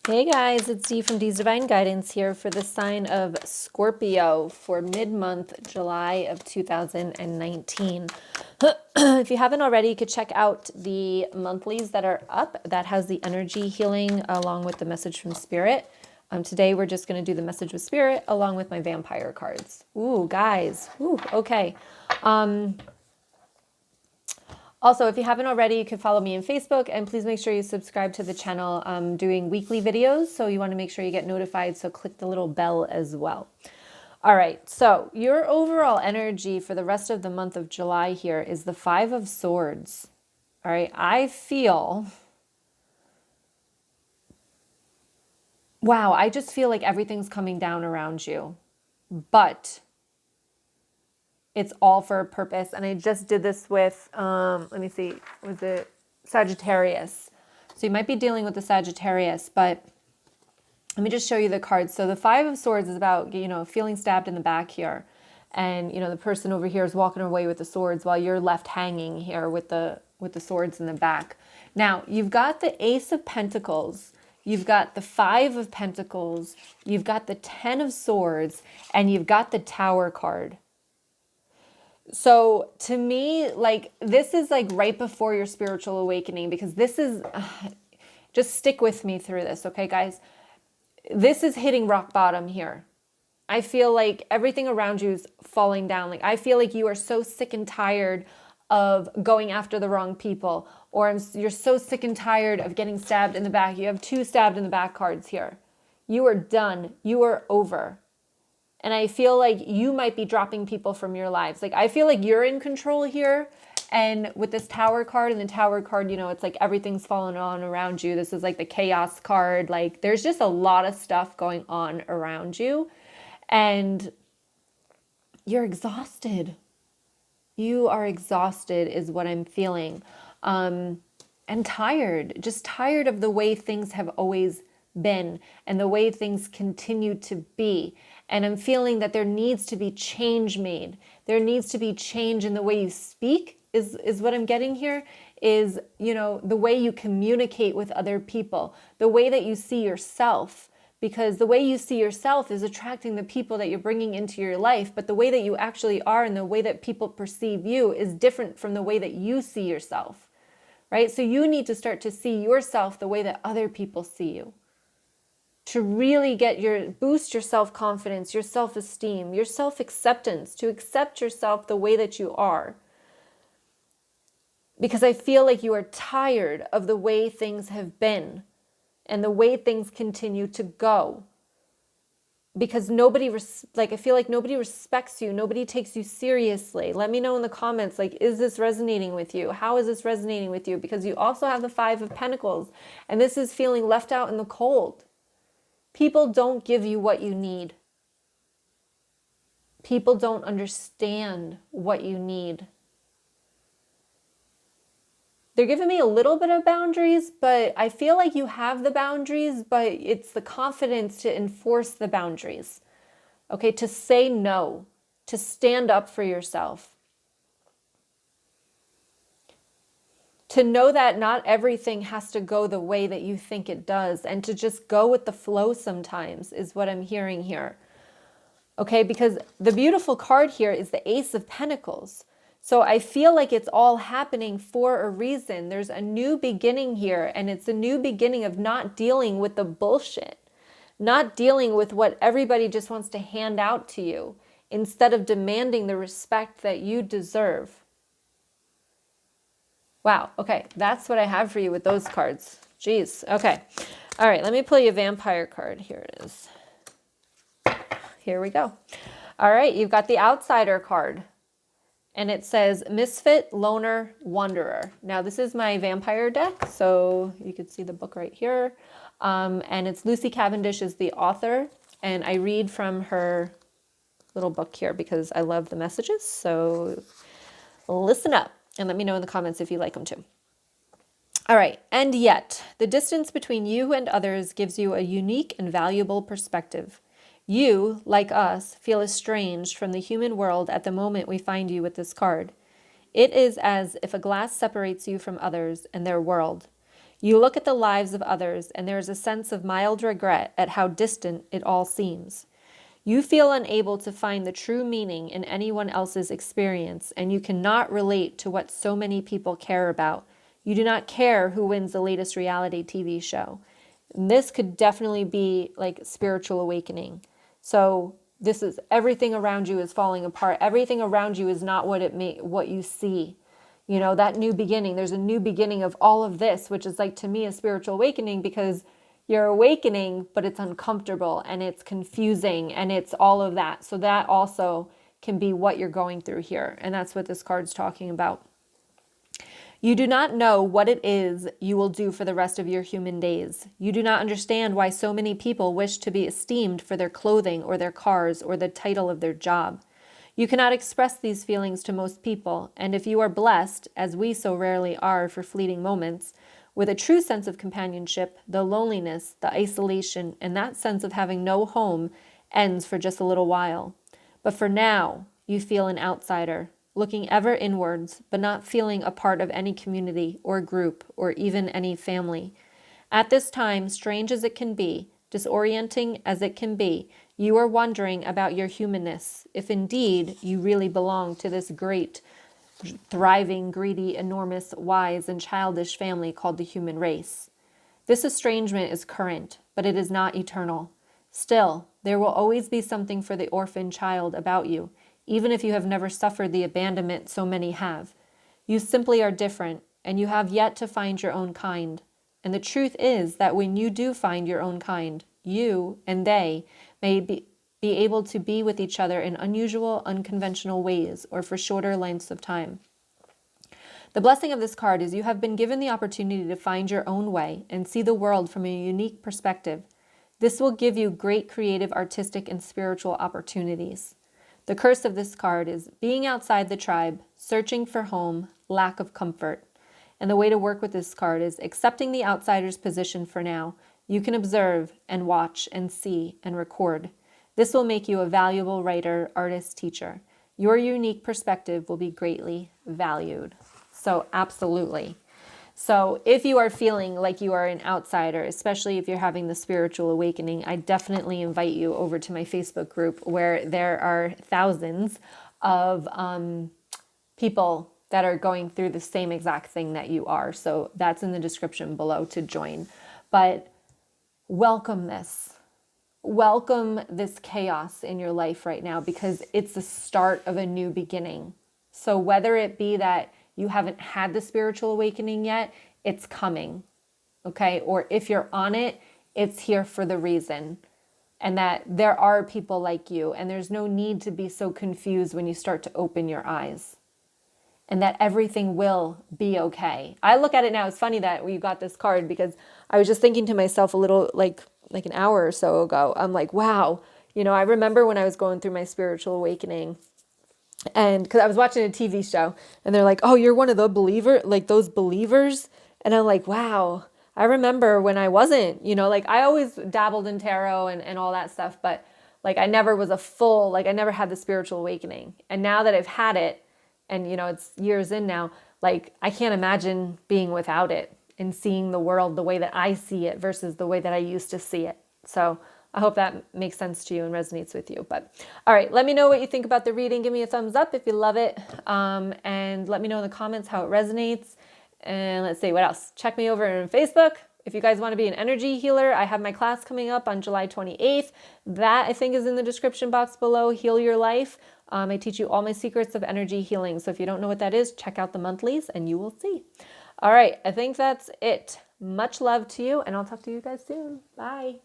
Hey guys, it's Dee from Dee's Divine Guidance here for the sign of Scorpio for mid-month July of 2019. If you haven't already, you could check out the monthlies that are up. That has the energy healing along with the message from Spirit. Today we're just going to do the message with Spirit along with my vampire cards. Ooh, guys. Ooh, okay. Also, if you haven't already, you can follow me on Facebook, and please make sure you subscribe to the channel. I'm doing weekly videos, so you want to make sure you get notified, so click the little bell as well. All right, so your overall energy for the rest of the month of July here is the Five of Swords. All right, I feel, wow, I just feel like everything's coming down around you, but it's all for a purpose. And I just did this with, let me see, was it Sagittarius? So you might be dealing with the Sagittarius, but let me just show you the cards. So the Five of Swords is about, feeling stabbed in the back here. And, the person over here is walking away with the swords while you're left hanging here with the swords in the back. Now, you've got the Ace of Pentacles, you've got the Five of Pentacles, you've got the Ten of Swords, and you've got the Tower card. So to me, like, this is like right before your spiritual awakening, because this is, just stick with me through this, okay, guys? This is hitting rock bottom here. I feel like everything around you is falling down. Like, I feel like you are so sick and tired of going after the wrong people, or you're so sick and tired of getting stabbed in the back. You have two stabbed in the back cards here. You are done. You are over. And I feel like you might be dropping people from your lives. Like, I feel like you're in control here. And with this Tower card and the Tower card, it's like everything's falling on around you. This is like the Chaos card. Like, there's just a lot of stuff going on around you. And you're exhausted. You are exhausted is what I'm feeling. And tired. Just tired of the way things have always been and the way things continue to be. And I'm feeling that there needs to be change made. There needs to be change in the way you speak is what I'm getting here, is, the way you communicate with other people, the way that you see yourself, because the way you see yourself is attracting the people that you're bringing into your life. But the way that you actually are and the way that people perceive you is different from the way that you see yourself, right? So you need to start to see yourself the way that other people see you, to really boost your self-confidence, your self-esteem, your self-acceptance, to accept yourself the way that you are. Because I feel like you are tired of the way things have been and the way things continue to go. Because I feel like nobody respects you. Nobody takes you seriously. Let me know in the comments, like, is this resonating with you? How is this resonating with you? Because you also have the Five of Pentacles, and this is feeling left out in the cold. People don't give you what you need. People don't understand what you need. They're giving me a little bit of boundaries, but I feel like you have the boundaries, but it's the confidence to enforce the boundaries. Okay, to say no, to stand up for yourself. To know that not everything has to go the way that you think it does, and to just go with the flow sometimes is what I'm hearing here. Okay, because the beautiful card here is the Ace of Pentacles. So I feel like it's all happening for a reason. There's a new beginning here, and it's a new beginning of not dealing with the bullshit, not dealing with what everybody just wants to hand out to you, instead of demanding the respect that you deserve. Wow, okay, that's what I have for you with those cards. Jeez, okay. All right, let me pull you a vampire card. Here it is. Here we go. All right, you've got the Outsider card. And it says, Misfit, Loner, Wanderer. Now, this is my vampire deck, so you can see the book right here. And it's Lucy Cavendish is the author. And I read from her little book here because I love the messages. So listen up and let me know in the comments if you like them too. All right. And yet, the distance between you and others gives you a unique and valuable perspective. You, like us, feel estranged from the human world at the moment we find you with this card. It is as if a glass separates you from others and their world. You look at the lives of others, and there is a sense of mild regret at how distant it all seems. You feel unable to find the true meaning in anyone else's experience, and you cannot relate to what so many people care about. You do not care who wins the latest reality TV show. And this could definitely be like spiritual awakening. So this is everything around you is falling apart. Everything around you is not what you see. You know, that new beginning, there's a new beginning of all of this, which is like to me a spiritual awakening, because you're awakening, but it's uncomfortable and it's confusing and it's all of that. So that also can be what you're going through here. And that's what this card's talking about. You do not know what it is you will do for the rest of your human days. You do not understand why so many people wish to be esteemed for their clothing or their cars or the title of their job. You cannot express these feelings to most people, and if you are blessed, as we so rarely are for fleeting moments, with a true sense of companionship, the loneliness, the isolation, and that sense of having no home ends for just a little while. But for now, you feel an outsider, looking ever inwards, but not feeling a part of any community or group or even any family. At this time, strange as it can be, disorienting as it can be, you are wondering about your humanness, if indeed you really belong to this great, thriving, greedy, enormous, wise, and childish family called the human race. This estrangement is current, but it is not eternal. Still, there will always be something for the orphan child about you, even if you have never suffered the abandonment so many have. You simply are different, and you have yet to find your own kind. And the truth is that when you do find your own kind, you and they may be able to be with each other in unusual, unconventional ways, or for shorter lengths of time. The blessing of this card is you have been given the opportunity to find your own way and see the world from a unique perspective. This will give you great creative, artistic, and spiritual opportunities. The curse of this card is being outside the tribe, searching for home, lack of comfort. And the way to work with this card is accepting the outsider's position for now. You can observe and watch and see and record. This will make you a valuable writer, artist, teacher. Your unique perspective will be greatly valued. So absolutely. So if you are feeling like you are an outsider, especially if you're having the spiritual awakening, I definitely invite you over to my Facebook group where there are thousands of people that are going through the same exact thing that you are. So that's in the description below to join. But welcome this. Welcome this chaos in your life right now, because it's the start of a new beginning. So whether it be that you haven't had the spiritual awakening yet, it's coming, okay? Or if you're on it, it's here for the reason. And that there are people like you, and there's no need to be so confused when you start to open your eyes. And that everything will be okay. I look at it now, it's funny that we got this card, because I was just thinking to myself a little, like an hour or so ago, I'm like, wow, you know, I remember when I was going through my spiritual awakening, and because I was watching a TV show, and they're like, oh, you're one of the believer, like those believers. And I'm like, wow, I remember when I wasn't, you know, like I always dabbled in tarot and all that stuff, but like I never was a full, like I never had the spiritual awakening. And now that I've had it, and you know, it's years in now, like I can't imagine being without it and seeing the world the way that I see it versus the way that I used to see it. So I hope that makes sense to you and resonates with you. But all right, let me know what you think about the reading. Give me a thumbs up if you love it. And let me know in the comments how it resonates. And let's see, what else? Check me over on Facebook. If you guys want to be an energy healer, I have my class coming up on July 28th. That I think is in the description box below, Heal Your Life. I teach you all my secrets of energy healing. So if you don't know what that is, check out the monthlies and you will see. All right, I think that's it. Much love to you, and I'll talk to you guys soon. Bye.